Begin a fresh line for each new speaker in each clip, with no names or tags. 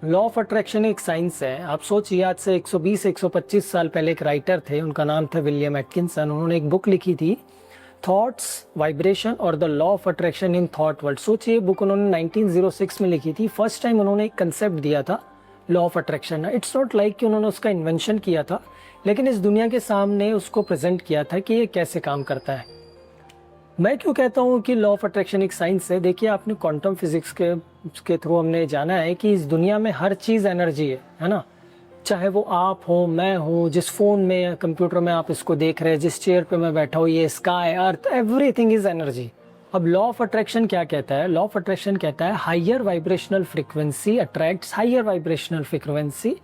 Law of attraction एक science है। आप सोचिए, आज से 120-125 साल पहले एक राइटर थे, उनका नाम था विलियम एटकिंसन। उन्होंने एक बुक लिखी थी, थॉट्स, वाइब्रेशन और the law of attraction in thought world. सोचिए, बुक उन्होंने 1906 में लिखी थी। फर्स्ट टाइम उन्होंने एक कंसेप्ट दिया था law of attraction. It's not like कि उन्होंने उसका इन्वेंशन किया था, लेकिन इस दुनिया के सामने उसको प्रेजेंट किया था कि ये कैसे काम करता है। मैं क्यों कहता हूँ कि लॉ ऑफ अट्रैक्शन एक साइंस है? देखिए, आपने क्वांटम फिजिक्स के थ्रू हमने जाना है कि इस दुनिया में हर चीज़ एनर्जी है ना। चाहे वो आप हो, मैं हूँ, जिस फ़ोन में या कंप्यूटर में आप इसको देख रहे हैं, जिस चेयर पे मैं बैठा हूँ, ये sky, earth, everything is energy. अब लॉ ऑफ अट्रैक्शन क्या कहता है? लॉ ऑफ अट्रैक्शन कहता है higher vibrational frequency attracts higher vibrational frequency,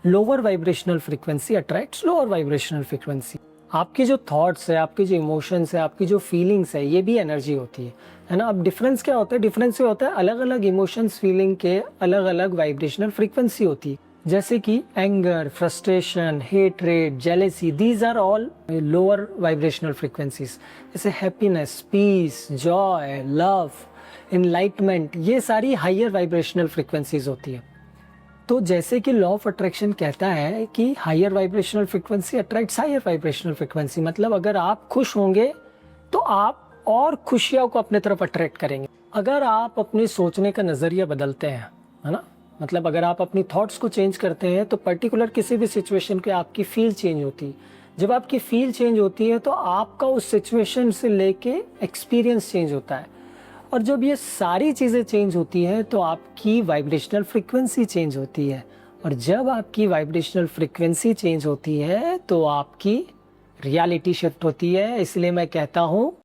lower vibrational frequency attracts lower vibrational frequency. आपके जो थॉट्स है, आपके जो इमोशंस है, आपकी जो फीलिंग्स है, ये भी एनर्जी होती है ना। अब डिफरेंस क्या होता है? डिफरेंस ये होता है अलग अलग इमोशंस, फीलिंग के अलग अलग वाइब्रेशनल फ्रीक्वेंसी होती है। जैसे कि anger, frustration, hatred, jealousy, these are all lower vibrational frequencies. जैसे happiness, peace, joy, love, enlightenment, ये सारी हाइयर वाइब्रेशनल फ्रीक्वेंसीज होती है। तो जैसे कि लॉ ऑफ अट्रैक्शन कहता है कि higher vibrational frequency attracts higher vibrational frequency, मतलब अगर आप खुश होंगे तो आप और खुशियों को अपने तरफ अट्रैक्ट करेंगे। अगर आप अपने सोचने का नज़रिया बदलते हैं, है ना, मतलब अगर आप अपनी थॉट्स को चेंज करते हैं तो पर्टिकुलर किसी भी सिचुएशन के आपकी फील चेंज होती है। जब आपकी फील चेंज होती है तो आपका उस सिचुएशन से लेके एक्सपीरियंस चेंज होता है। और जब ये सारी चीज़ें चेंज होती हैं तो आपकी वाइब्रेशनल फ्रीक्वेंसी चेंज होती है। और जब आपकी वाइब्रेशनल फ्रीक्वेंसी चेंज होती है तो आपकी रियलिटी शिफ्ट होती है। इसलिए मैं कहता हूँ